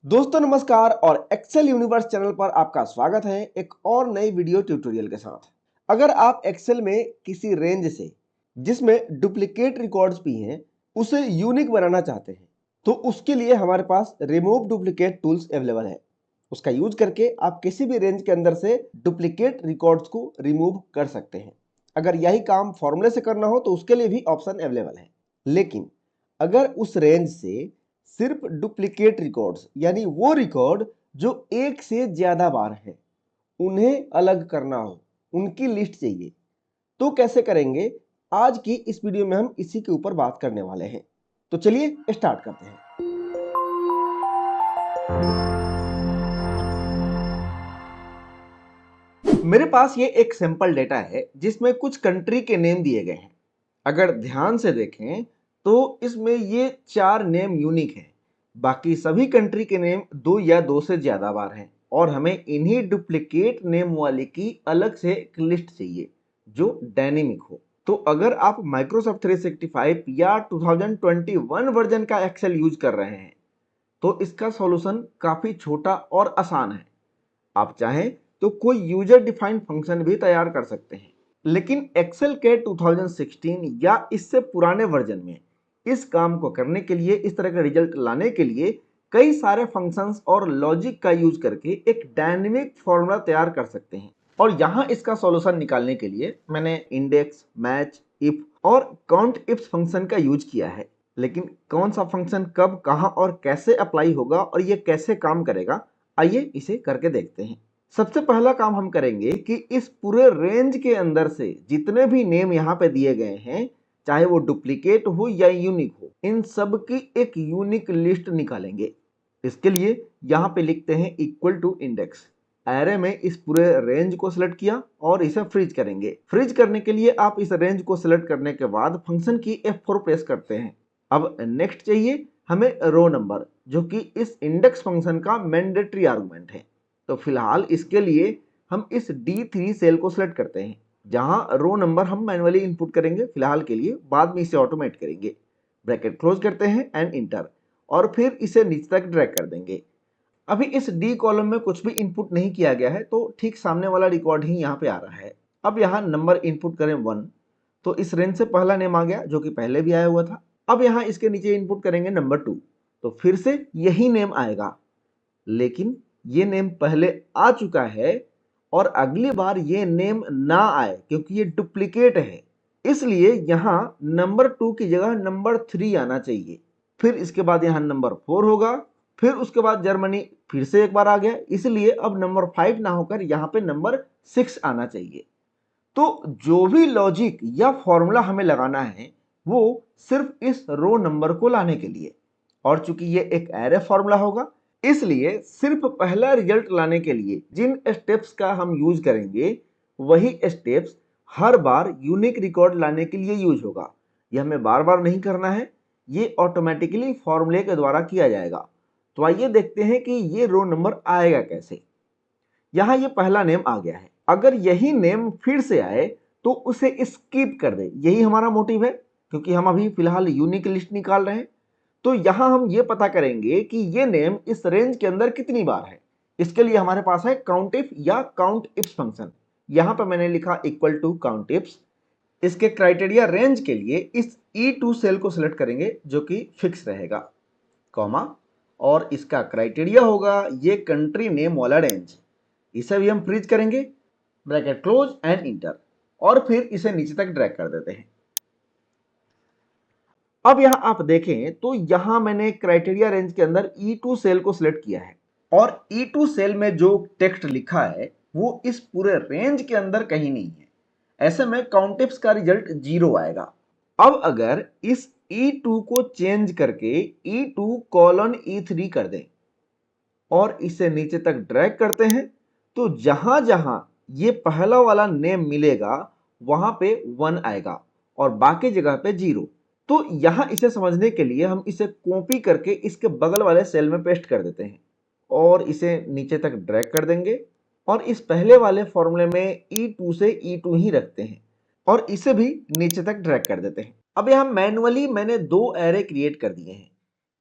दोस्तों नमस्कार और एक्सेल यूनिवर्स चैनल पर आपका स्वागत है एक और नई वीडियो ट्यूटोरियल के साथ। अगर आप एक्सेल में किसी रेंज से जिसमें डुप्लीकेट रिकॉर्ड्स भी हैं उसे यूनिक बनाना चाहते हैं तो उसके लिए हमारे पास रिमूव डुप्लीकेट टूल्स अवेलेबल है। उसका यूज करके आप किसी भी रेंज के अंदर से डुप्लीकेट रिकॉर्ड्स को रिमूव कर सकते हैं। अगर यही काम फॉर्मूले से करना हो तो उसके लिए भी ऑप्शन अवेलेबल है, लेकिन अगर उस रेंज से सिर्फ डुप्लीकेट रिकॉर्ड्स यानी वो रिकॉर्ड जो एक से ज्यादा बार है उन्हें अलग करना हो, उनकी लिस्ट चाहिए, तो कैसे करेंगे? आज की इस वीडियो में हम इसी के ऊपर बात करने वाले हैं। तो चलिए स्टार्ट करते हैं। मेरे पास ये एक सैंपल डेटा है जिसमें कुछ कंट्री के नेम दिए गए हैं। अगर ध्यान से देखें तो इसमें ये 4 नेम यूनिक हैं। बाकी सभी कंट्री के नेम 2 या 2 से ज्यादा बार हैं और हमें इन्हीं डुप्लीकेट नेम वाले की अलग से एक लिस्ट चाहिए जो डायनेमिक हो। तो अगर आप माइक्रोसॉफ्ट 365 या 2021 वर्जन का एक्सेल यूज कर रहे हैं तो इसका सॉल्यूशन काफी छोटा और आसान है। आप चाहें तो कोई यूजर डिफाइंड फंक्शन भी तैयार कर सकते हैं, लेकिन एक्सेल के 2016 या इससे पुराने वर्जन में इस काम को करने के लिए, इस तरह का रिजल्ट लाने के लिए कई सारे फंक्शंस और लॉजिक का यूज करके एक डायनेमिक फॉर्मूला तैयार कर सकते हैं। और यहां इसका सॉल्यूशन निकालने के लिए मैंने इंडेक्स, मैच, इफ और काउंट इफ्स फंक्शन का यूज किया है। लेकिन कौन सा फंक्शन कब, कहां और कैसे अप्लाई होगा और ये कैसे काम करेगा, आइए इसे करके देखते हैं। सबसे पहला काम हम करेंगे कि इस पूरे रेंज के अंदर से जितने भी नेम यहाँ पे दिए गए हैं, चाहे वो डुप्लीकेट हो या यूनिक हो, इन सब की एक यूनिक लिस्ट निकालेंगे। इसके लिए यहाँ पे लिखते हैं इक्वल टू इंडेक्स। एरे में इस पूरे रेंज को सिलेक्ट किया और इसे फ्रीज करेंगे। फ्रीज करने के लिए आप इस रेंज को सिलेक्ट करने के बाद फंक्शन की F4 प्रेस करते हैं। अब नेक्स्ट चाहिए हमें रो नंबर, जो कि इस इंडेक्स फंक्शन का मैंडेटरी आर्गुमेंट है। तो फिलहाल इसके लिए हम इस D3 सेल को सिलेक्ट करते हैं जहां रो नंबर हम मैन्युअली इनपुट करेंगे फिलहाल के लिए, बाद में इसे ऑटोमेट करेंगे। ब्रैकेट क्लोज करते हैं एंड इंटर, और फिर इसे नीचे तक ड्रैग कर देंगे। अभी इस डी कॉलम में कुछ भी इनपुट नहीं किया गया है तो ठीक सामने वाला रिकॉर्ड ही यहाँ पे आ रहा है। अब यहाँ नंबर इनपुट करें 1, तो इस रेंज से पहला नेम आ गया जो कि पहले भी आया हुआ था। अब यहाँ इसके नीचे इनपुट करेंगे नंबर 2, तो फिर से यही नेम आएगा, लेकिन ये नेम पहले आ चुका है और अगली बार ये नेम ना आए क्योंकि ये डुप्लीकेट है। इसलिए यहां नंबर 2 की जगह नंबर 3 आना चाहिए। फिर इसके बाद यहां नंबर 4 होगा, फिर उसके बाद जर्मनी फिर से एक बार आ गया, इसलिए अब नंबर 5 ना होकर यहां पे नंबर 6 आना चाहिए। तो जो भी लॉजिक या फॉर्मूला हमें लगाना है वो सिर्फ इस रो नंबर को लाने के लिए, और चूंकि ये एक एरे फॉर्मूला होगा इसलिए सिर्फ पहला रिजल्ट लाने के लिए जिन स्टेप्स का हम यूज करेंगे वही स्टेप्स हर बार यूनिक रिकॉर्ड लाने के लिए यूज होगा। यह हमें बार बार नहीं करना है, ये ऑटोमेटिकली फॉर्मूले के द्वारा किया जाएगा। तो आइए देखते हैं कि ये रो नंबर आएगा कैसे। यहां ये पहला नेम आ गया है, अगर यही नेम फिर से आए तो उसे स्किप कर दे, यही हमारा मोटिव है क्योंकि हम अभी फिलहाल यूनिक लिस्ट निकाल रहे हैं। तो यहां हम ये पता करेंगे कि ये नेम इस रेंज के अंदर कितनी बार है। इसके लिए हमारे पास है काउंट इफ या काउंट इफ्स फंक्शन। यहां पर मैंने लिखा इक्वल टू काउंट इफ्स। इसके क्राइटेरिया रेंज के लिए इस E2 सेल को सिलेक्ट करेंगे जो कि फिक्स रहेगा, कॉमा, और इसका क्राइटेरिया होगा ये कंट्री नेम वाला रेंज। इसे भी हम फ्रीज करेंगे, ब्रैकेट क्लोज एंड इंटर, और फिर इसे नीचे तक ड्रैग कर देते हैं। अब यहां आप देखें तो यहां मैंने क्राइटेरिया रेंज के अंदर E2 सेल को सिलेक्ट किया है और E2 सेल में जो टेक्स्ट लिखा है वो इस पूरे रेंज के अंदर कहीं नहीं है। ऐसे में काउंटिप्स का रिजल्ट 0 आएगा। अब अगर इस E2 को चेंज करके E2 कॉलन E3 कर दें और इसे नीचे तक ड्रैग करते हैं तो जहां जहां ये पहला वाला नेम मिलेगा वहां पे 1 आएगा और बाकी जगह पे 0। तो यहां इसे समझने के लिए हम इसे कॉपी करके इसके बगल वाले सेल में पेस्ट कर देते हैं और इसे नीचे तक ड्रैग कर देंगे और इस पहले वाले फॉर्मूले में E2 से E2 ही रखते हैं और इसे भी नीचे तक ड्रैग कर देते हैं। अब यहां मैन्युअली मैंने 2 एरे क्रिएट कर दिए हैं,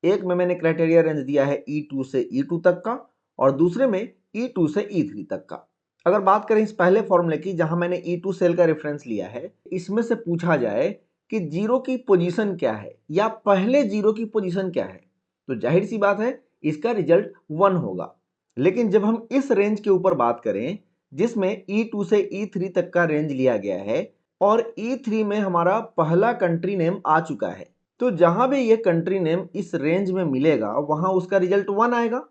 एक में मैंने क्राइटेरिया रेंज दिया है E2 से E2 तक का और दूसरे में E2 से E3 तक का। अगर बात करें इस पहले फॉर्मूले की जहां मैंने E2 सेल का रेफरेंस लिया है, इसमें से पूछा जाए कि जीरो की पोजीशन क्या है या पहले जीरो की पोजीशन क्या है, तो जाहिर सी बात है इसका रिजल्ट 1 होगा। लेकिन जब हम इस रेंज के ऊपर बात करें जिसमें E2 से E3 तक का रेंज लिया गया है और E3 में हमारा पहला कंट्री नेम आ चुका है, तो जहां भी ये कंट्री नेम इस रेंज में मिलेगा वहां उसका रिजल्ट 1 आएगा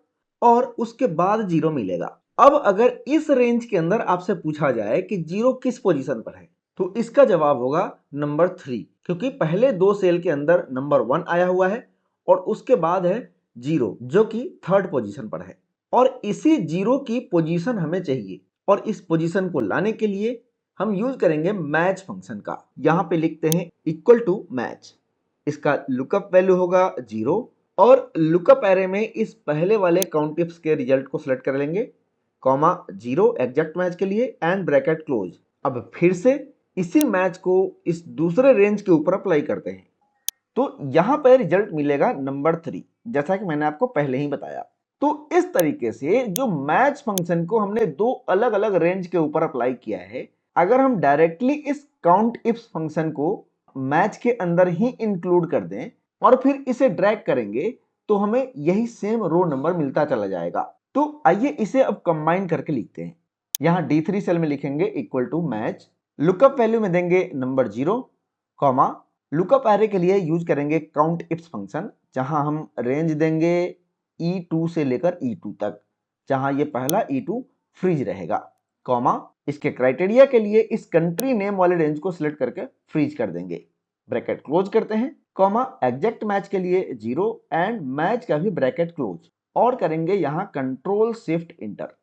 और उसके बाद जीरो मिलेगा। अब अगर इस रेंज के अंदर आपसे पूछा जाए कि जीरो किस पोजीशन पर है, तो इसका जवाब होगा नंबर 3, क्योंकि पहले दो सेल के अंदर नंबर 1 आया हुआ है और उसके बाद है जीरो जो कि थर्ड पोजीशन पर है और इसी जीरो की पोजीशन हमें चाहिए और इस पोजीशन को लाने के लिए हम यूज करेंगे मैच फंक्शन का। यहां पे लिखते हैं इक्वल टू मैच, इसका लुकअप वैल्यू होगा 0 और लुकअप एरे में इस पहले वाले काउंट टिप्स के रिजल्ट को सिलेक्ट कर लेंगे, कॉमा 0 एग्जैक्ट मैच के लिए एंड ब्रैकेट क्लोज। अब फिर से इसी मैच को इस दूसरे रेंज के ऊपर अप्लाई करते हैं, तो यहां पर रिजल्ट मिलेगा नंबर 3, जैसा कि मैंने आपको पहले ही बताया। तो इस तरीके से जो मैच फंक्शन को हमने दो अलग अलग रेंज के ऊपर अप्लाई किया है, अगर हम डायरेक्टली इस काउंट इफ्स फंक्शन को मैच के अंदर ही इंक्लूड कर दें और फिर इसे ड्रैग करेंगे तो हमें यही सेम रो नंबर मिलता चला जाएगा। तो आइए इसे अब कंबाइन करके लिखते हैं। यहां D3 सेल में लिखेंगे equal to match, lookup value में देंगे नंबर 0, कॉमा लुकअप एरे के लिए यूज करेंगे काउंट इफ्स फंक्शन, जहां हम रेंज देंगे E2 से लेकर E2 तक, जहां ये पहला E2 फ्रीज रहेगा, कॉमा इसके क्राइटेरिया के लिए इस कंट्री नेम वाले रेंज को सिलेक्ट करके फ्रीज कर देंगे, ब्रैकेट क्लोज करते हैं, कॉमा एग्जैक्ट मैच के लिए 0 एंड मैच का भी ब्रैकेट क्लोज और करेंगे यहां कंट्रोल शिफ्ट इंटर।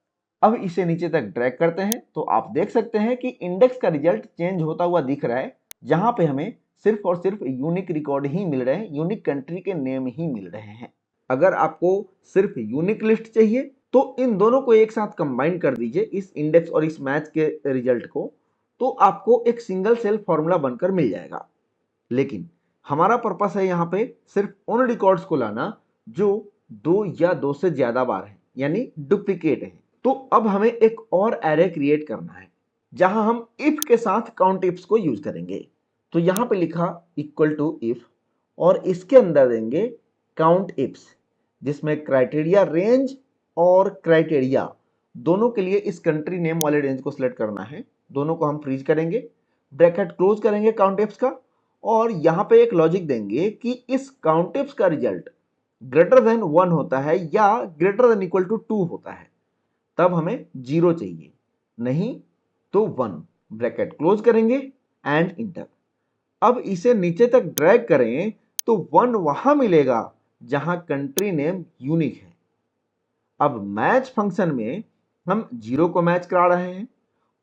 अब इसे नीचे तक ड्रैग करते हैं तो आप देख सकते हैं कि इंडेक्स का रिजल्ट चेंज होता हुआ दिख रहा है, जहां पे हमें सिर्फ और सिर्फ यूनिक रिकॉर्ड ही मिल रहे हैं, यूनिक कंट्री के नेम ही मिल रहे हैं। अगर आपको सिर्फ यूनिक लिस्ट चाहिए तो इन दोनों को एक साथ कंबाइन कर दीजिए, इस इंडेक्स और इस मैच के रिजल्ट को, तो आपको एक सिंगल सेल फॉर्मूला बनकर मिल जाएगा। लेकिन हमारा पर्पस है यहाँ पे सिर्फ उन रिकॉर्ड्स को लाना जो 2 या 2 से ज्यादा बार है, यानी डुप्लीकेट है। तो अब हमें एक और एरे क्रिएट करना है जहां हम इफ के साथ काउंट इफ्स को यूज करेंगे। तो यहां पे लिखा इक्वल टू इफ और इसके अंदर देंगे काउंट इफ्स, जिसमें क्राइटेरिया रेंज और क्राइटेरिया दोनों के लिए इस कंट्री नेम वाले रेंज को सिलेक्ट करना है, दोनों को हम फ्रीज करेंगे, ब्रैकेट क्लोज करेंगे काउंट इफ्स का और यहां पे एक लॉजिक देंगे कि इस काउंट इफ्स का रिजल्ट ग्रेटर देन 1 होता है या ग्रेटर देन इक्वल टू 2 होता है, तब हमें 0 चाहिए, नहीं तो 1, ब्रैकेट क्लोज करेंगे एंड इंटर। अब इसे नीचे तक ड्रैग करें तो 1 वहां मिलेगा जहां कंट्री नेम यूनिक है। अब मैच फंक्शन में हम 0 को मैच करा रहे हैं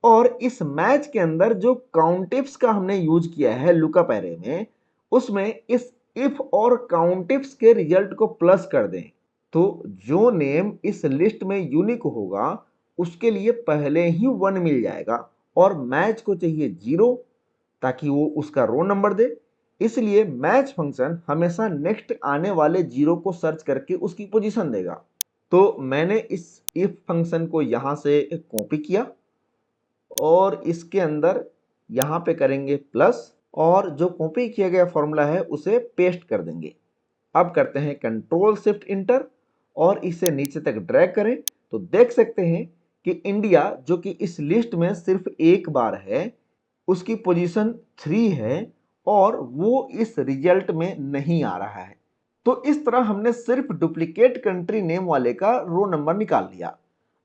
और इस मैच के अंदर जो काउंटिफ्स का हमने यूज किया है लुकअप एरे में, उसमें इस इफ और काउंटिफ्स के रिजल्ट को प्लस कर दें, तो जो नेम इस लिस्ट में यूनिक होगा उसके लिए पहले ही 1 मिल जाएगा और मैच को चाहिए 0 ताकि वो उसका रो नंबर दे। इसलिए मैच फंक्शन हमेशा नेक्स्ट आने वाले 0 को सर्च करके उसकी पोजीशन देगा। तो मैंने इस इफ फंक्शन को यहां से कॉपी किया और इसके अंदर यहां पे करेंगे प्लस और जो कॉपी किया गया फॉर्मूला है उसे पेस्ट कर देंगे। अब करते हैं कंट्रोल शिफ्ट इंटर और इसे नीचे तक ड्रैग करें तो देख सकते हैं कि इंडिया जो कि इस लिस्ट में सिर्फ एक बार है, उसकी पोजीशन 3 है और वो इस रिजल्ट में नहीं आ रहा है। तो इस तरह हमने सिर्फ डुप्लीकेट कंट्री नेम वाले का रो नंबर निकाल लिया।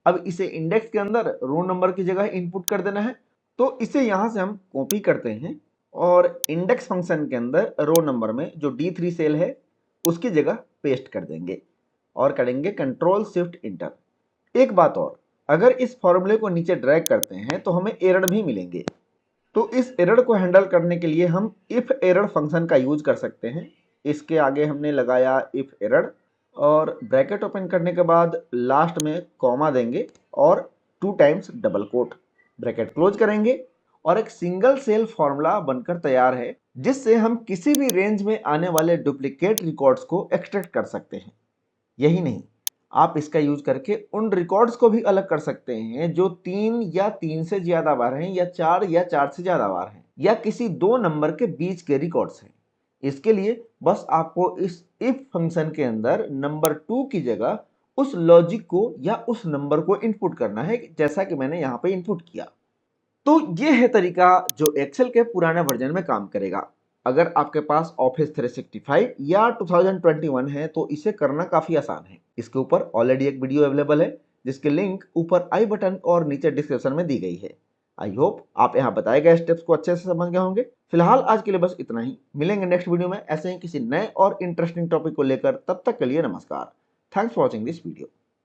अब इसे इंडेक्स के अंदर रो नंबर की जगह इनपुट कर देना है, तो इसे यहां से हम कॉपी करते हैं और इंडेक्स फंक्शन के अंदर रो नंबर में जो D3 सेल है उसकी जगह पेस्ट कर देंगे और करेंगे कंट्रोल शिफ्ट इंटर। एक बात और, अगर इस फॉर्मूले को नीचे ड्रैग करते हैं तो हमें एरर भी मिलेंगे, तो इस एरर को हैंडल करने के लिए हम इफ एरर फंक्शन का यूज कर सकते हैं। इसके आगे हमने लगाया इफ एरर और ब्रैकेट ओपन करने के बाद लास्ट में कॉमा देंगे और 2 times double quote, bracket close करेंगे और एक सिंगल सेल फॉर्मूला बनकर तैयार है जिससे हम किसी भी रेंज में आने वाले डुप्लीकेट रिकॉर्ड्स को एक्सट्रैक्ट कर सकते हैं। यही नहीं, आप इसका यूज करके उन रिकॉर्ड्स को भी अलग कर सकते हैं जो 3 या 3 से ज्यादा बार हैं, या 4 से ज्यादा बार हैं, या किसी दो नंबर के बीच के रिकॉर्ड्स हैं। इसके लिए बस आपको इस इफ फंक्शन के अंदर नंबर 2 की जगह उस लॉजिक को या उस नंबर को इनपुट करना है, जैसा कि मैंने यहाँ पे इनपुट किया। तो ये है तरीका जो एक्सेल के पुराने वर्जन में काम करेगा। अगर आपके पास ऑफिस 365 या 2021 है तो इसे करना काफी आसान है। इसके ऊपर ऑलरेडी एक वीडियो अवेलेबल है जिसके लिंक ऊपर आई बटन और नीचे डिस्क्रिप्शन में दी गई है। आई होप आप यहाँ बताए गए स्टेप्स को अच्छे से समझ गए होंगे। फिलहाल आज के लिए बस इतना ही। मिलेंगे नेक्स्ट वीडियो में ऐसे ही किसी नए और इंटरेस्टिंग टॉपिक को लेकर। तब तक के लिए नमस्कार। Thanks for watching this video.